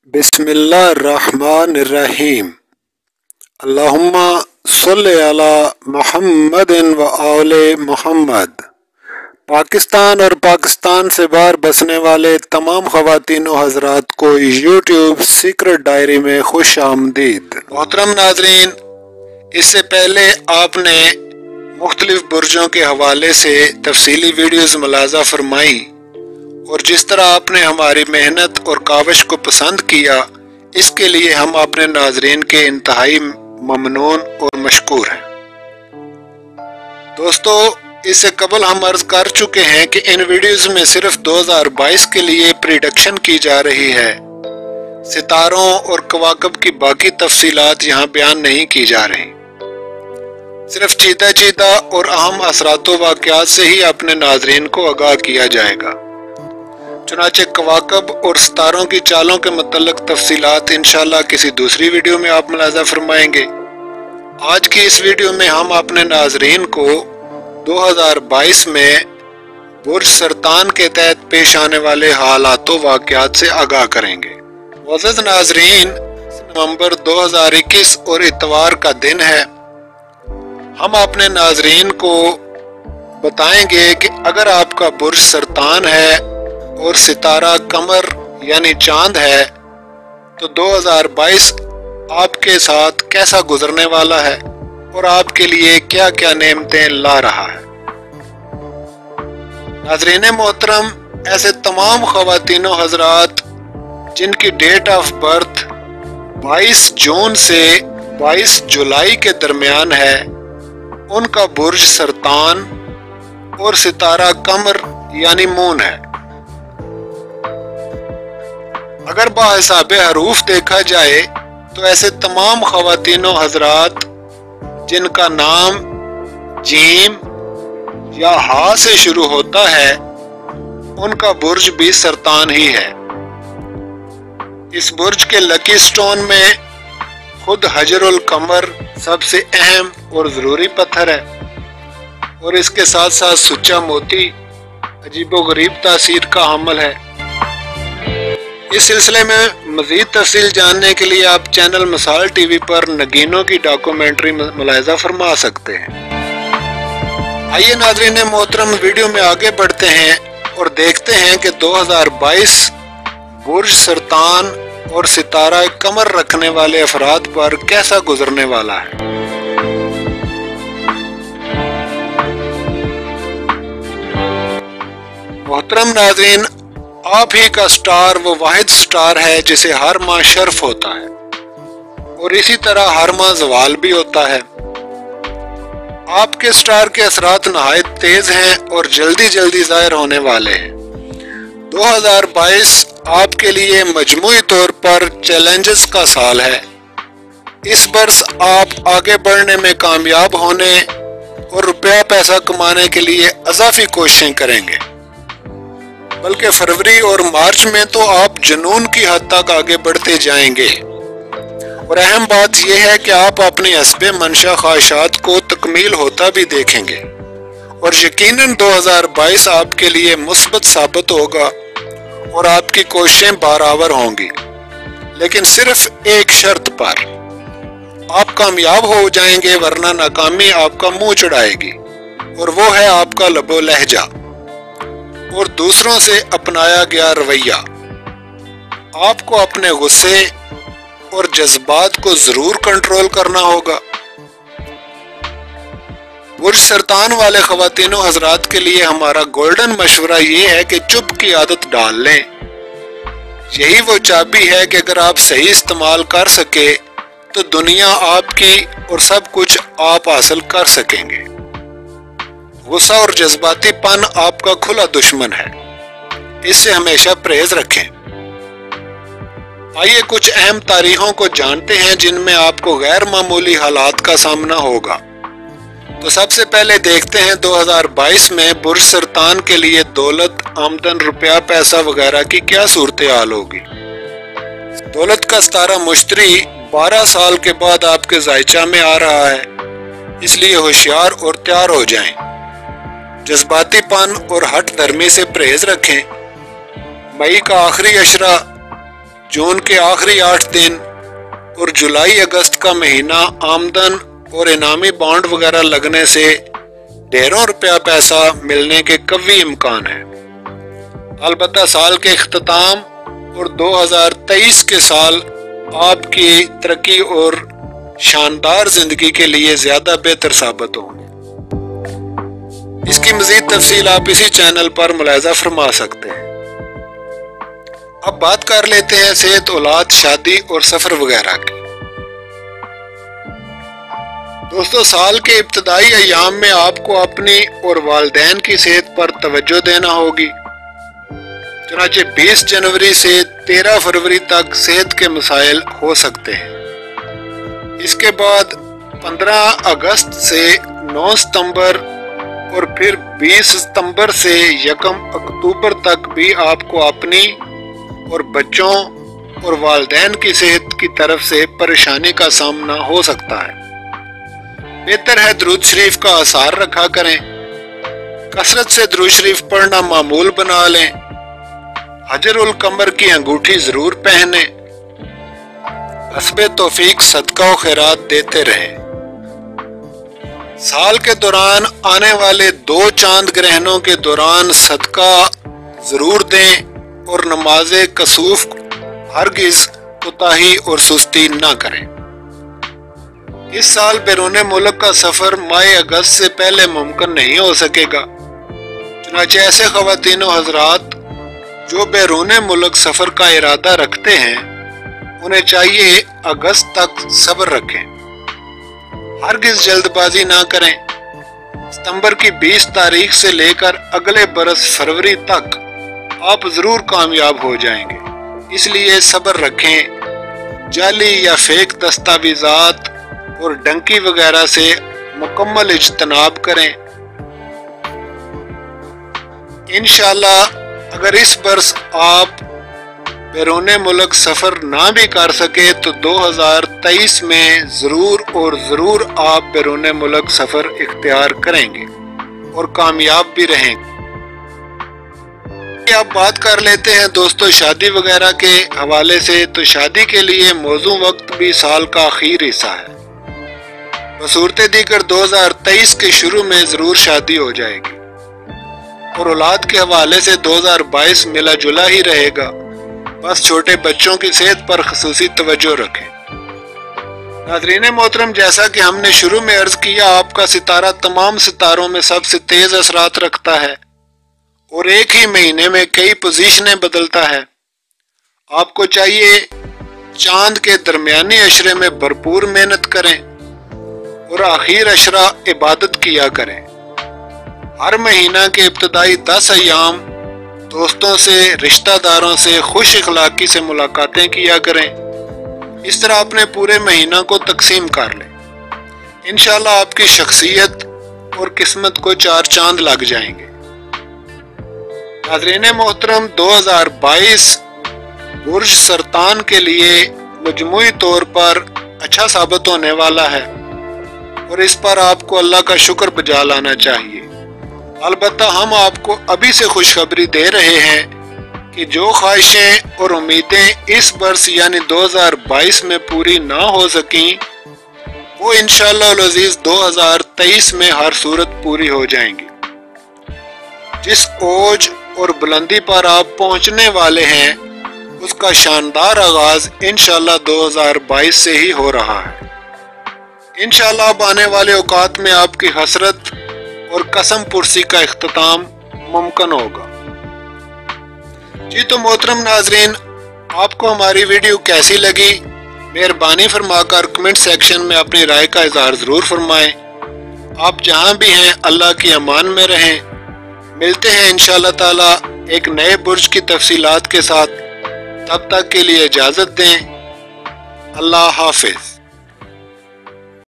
बिस्मिल्लाहिर्रहमानिर्रहीम। अल्लाहुम्मा सल्लि अला मुहम्मदिन व आले मुहम्मद। पाकिस्तान और पाकिस्तान से बाहर बसने वाले तमाम ख़वातीन व हज़रात को यूट्यूब सीक्रेट डायरी में खुश आमदीद। मोहतरम नाज़रीन, इससे पहले आपने मुख्तलिफ बुर्जों के हवाले से तफसीली वीडियोज़ मुलाज़ा फरमाई और जिस तरह आपने हमारी मेहनत और काविश को पसंद किया, इसके लिए हम अपने नाजरीन के इंतहाई ममनून और मशकूर हैं। दोस्तों, इससे कबल हम अर्ज कर चुके हैं कि इन वीडियोज़ में सिर्फ 2022 के लिए प्रिडिक्शन की जा रही है। सितारों और कवाकब की बाकी तफसीलात यहाँ बयान नहीं की जा रही। सिर्फ चीता और अहम असरातो वाक़यात से ही अपने नाजरीन को आगाह किया जाएगा। चुनाचे कवाकब और सितारों की चालों के मतलब तफसीलात इंशाल्लाह किसी दूसरी वीडियो में आप मुलाज़ा फरमाएंगे। आज की इस वीडियो में हम अपने नाजरीन को 2022 में बुर्ज सरतान के तहत पेश आने वाले हालातों वाक़यात से आगाह करेंगे। मुअज़्ज़ज़ नाजरीन, नवंबर 2021 और इतवार का दिन है। हम अपने नाजरीन को बताएंगे कि अगर आपका बुर्ज सरतान है और सितारा कमर यानी चांद है तो 2022 आपके साथ कैसा गुजरने वाला है और आपके लिए क्या क्या नेमतें ला रहा है। नाज़रीन मोहतरम, ऐसे तमाम ख़वातीनो हज़रात जिनकी डेट ऑफ बर्थ 22 जून से 22 जुलाई के दरमियान है, उनका बुर्ज सरतान और सितारा कमर यानी मून है। अगर बाहिसाब हरूफ देखा जाए तो ऐसे तमाम ख़वातीनो हज़रात जिनका नाम जीम या हा से शुरू होता है, उनका बुर्ज भी सरतान ही है। इस बुर्ज के लकी स्टोन में खुद हजरुल कमर सबसे अहम और ज़रूरी पत्थर है और इसके साथ साथ सुच्चा मोती अजीबोगरीब तासीर का हामिल है। इस सिलसिले में मज़ीद तफसील जानने के लिए आप चैनल मिसाल टीवी पर नगीनों की डॉक्यूमेंट्री मुलाहिज़ा फरमा सकते हैं। आइए नाज़रीन मोहतरम, वीडियो में आगे बढ़ते हैं और देखते हैं कि 2022 बुर्ज सरतान और सितारा कमर रखने वाले अफराद पर कैसा गुजरने वाला है। मोहतरम नाज़रीन, आप ही का स्टार वो वाहिद स्टार है जिसे हर माह शर्फ होता है और इसी तरह हर माह ज़वाल भी होता है। आपके स्टार के असरात नहायत तेज हैं और जल्दी ज़ाहिर होने वाले हैं। 2022 आपके लिए मजमूई तौर पर चैलेंजेस का साल है। इस बरस आप आगे बढ़ने में कामयाब होने और रुपया पैसा कमाने के लिए अज़ाफ़ी कोशिशें करेंगे, बल्कि फरवरी और मार्च में तो आप जुनून की हद तक आगे बढ़ते जाएंगे। और अहम बात यह है कि आप अपनी हस्बे मंशा ख्वाहिशात को तकमील होता भी देखेंगे और यकीनन 2022 आपके लिए मुस्बत साबित होगा और आपकी कोशिशें बराबर होंगी, लेकिन सिर्फ एक शर्त पर। आप कामयाब हो जाएंगे, वरना नाकामी आपका मुंह चढ़ाएगी और वो है आपका लबो लहजा और दूसरों से अपनाया गया रवैया। आपको अपने गुस्से और जज्बात को जरूर कंट्रोल करना होगा। बुर्ज सरतान वाले ख़वातीनो हज़रात के लिए हमारा गोल्डन मशवरा ये है कि चुप की आदत डाल लें। यही वो चाबी है कि अगर आप सही इस्तेमाल कर सके तो दुनिया आपकी और सब कुछ आप हासिल कर सकेंगे। गुस्सा और जज्बातीपन आपका खुला दुश्मन है, इससे हमेशा परहेज रखें। आइए कुछ अहम तारीखों को जानते हैं जिनमें आपको गैर मामूली हालात का सामना होगा। तो सबसे पहले देखते हैं 2022 में बुर्ज सरतान के लिए दौलत, आमदन, रुपया पैसा वगैरह की क्या सूरत हाल होगी। दौलत का सितारा मुश्तरी 12 साल के बाद आपके जायचा में आ रहा है, इसलिए होशियार और तैयार हो जाएं। जज्बातीपन और हट धर्मी से परहेज रखें। मई का आखिरी अशरा जून के आखिरी 8 दिन और जुलाई अगस्त का महीना आमदन और इनामी बॉन्ड वगैरह लगने से ढेरों रुपया पैसा मिलने के कवी इम्कान है। अलबत्ता साल के इख्तिताम और 2023 के साल आपकी तरक्की और शानदार जिंदगी के लिए ज्यादा बेहतर साबित होंगे। इसकी मजीद तफसील आप इसी चैनल पर मुलाहिजा फरमा सकते हैं। अब बात कर लेते हैं सेहत, औलाद, शादी और सफर वगैरह की। दोस्तों, साल के इब्तदाई अय्याम में आपको अपनी और वालिदैन की सेहत पर तवज्जो देना होगी। चुनांचे 20 जनवरी से 13 फरवरी तक सेहत के मसाइल हो सकते हैं। इसके बाद 15 अगस्त से 9 सितंबर और फिर 20 सितंबर से 1 अक्टूबर तक भी आपको अपनी और बच्चों और वालिदैन की सेहत की तरफ से परेशानी का सामना हो सकता है। बेहतर है दुरूद शरीफ का आसार रखा करें, कसरत से दुरूद शरीफ पढ़ना मामूल बना लें, हजरुल कमर की अंगूठी जरूर पहने, हस्बे तौफीक सदका और खैरात देते रहें। साल के दौरान आने वाले 2 चांद ग्रहणों के दौरान सदका जरूर दें और नमाज़े कसूफ हरगिज कोताही और सुस्ती ना करें। इस साल बैरून मुल्क का सफर माह अगस्त से पहले मुमकिन नहीं हो सकेगा। चुनांचे ऐसे ख़वातीन और हज़रात जो बैरून मुल्क सफर का इरादा रखते हैं उन्हें चाहिए अगस्त तक सब्र रखें, हरगिज जल्दबाजी ना करें। सितंबर की 20 तारीख से लेकर अगले बरस फरवरी तक आप जरूर कामयाब हो जाएंगे, इसलिए सब्र रखें। जाली या फेक दस्तावेजात और डंकी वगैरह से मुकम्मल इज्तनाब करें। इंशाअल्लाह अगर इस बरस आप बैरून मुल्क सफर ना भी कर सके तो 2023 में जरूर और जरूर आप बैरून मुल्क सफर इख्तियार करेंगे और कामयाब भी रहेंगे। अब बात कर लेते हैं दोस्तों शादी वगैरह के हवाले से। तो शादी के लिए मौजू वक्त भी साल का आखिरी हिस्सा है। बसूरत दीगर 2023 के शुरू में जरूर शादी हो जाएगी और औलाद के हवाले से 2022 मिला जुला ही रहेगा। बस छोटे बच्चों की सेहत पर खसूसी तवज्जो रखें। नाज़रीन मोहतरम, जैसा कि हमने शुरू में अर्ज किया, आपका सितारा तमाम सितारों में सबसे तेज असरात रखता है और एक ही महीने में कई पोजीशनें बदलता है। आपको चाहिए चांद के दरमियानी अशरे में भरपूर मेहनत करें और आखिर अशरा इबादत किया करें। हर महीना के इब्तदाई 10 अय्याम दोस्तों से, रिश्तेदारों से खुश इखलाकी से मुलाकातें किया करें। इस तरह अपने पूरे महीना को तकसीम कर लें। इंशाअल्लाह आपकी शख्सियत और किस्मत को 4 चांद लग जाएंगे। नाज़रीन मोहतरम, 2022 बुर्ज सरतान के लिए मजमूई तौर पर अच्छा साबित होने वाला है और इस पर आपको अल्लाह का शुक्र बजा लाना चाहिए। अलबत्ता हम आपको अभी से खुशखबरी दे रहे हैं कि जो ख्वाहिशें और उम्मीदें इस वर्ष यानी 2022 में पूरी ना हो सकी वो इंशाअल्लाह अज़ीज़ 2023 में हर सूरत पूरी हो जाएंगी। जिस ओज और बुलंदी पर आप पहुंचने वाले हैं उसका शानदार आगाज इंशाअल्लाह 2022 से ही हो रहा है। इंशाअल्लाह अब आने वाले औकात में आपकी हसरत और कसम पुरसी का इख्तिताम मुमकिन होगा। जी तो मोहतरम नाजरीन, आपको हमारी वीडियो कैसी लगी मेहरबानी फरमाकर कमेंट सेक्शन में अपनी राय का इजहार जरूर फरमाएं। आप जहां भी हैं अल्लाह की अमान में रहें। मिलते हैं इंशाअल्लाह ताला एक नए बुर्ज की तफसीलात के साथ। तब तक के लिए इजाजत दें। अल्लाह हाफिज।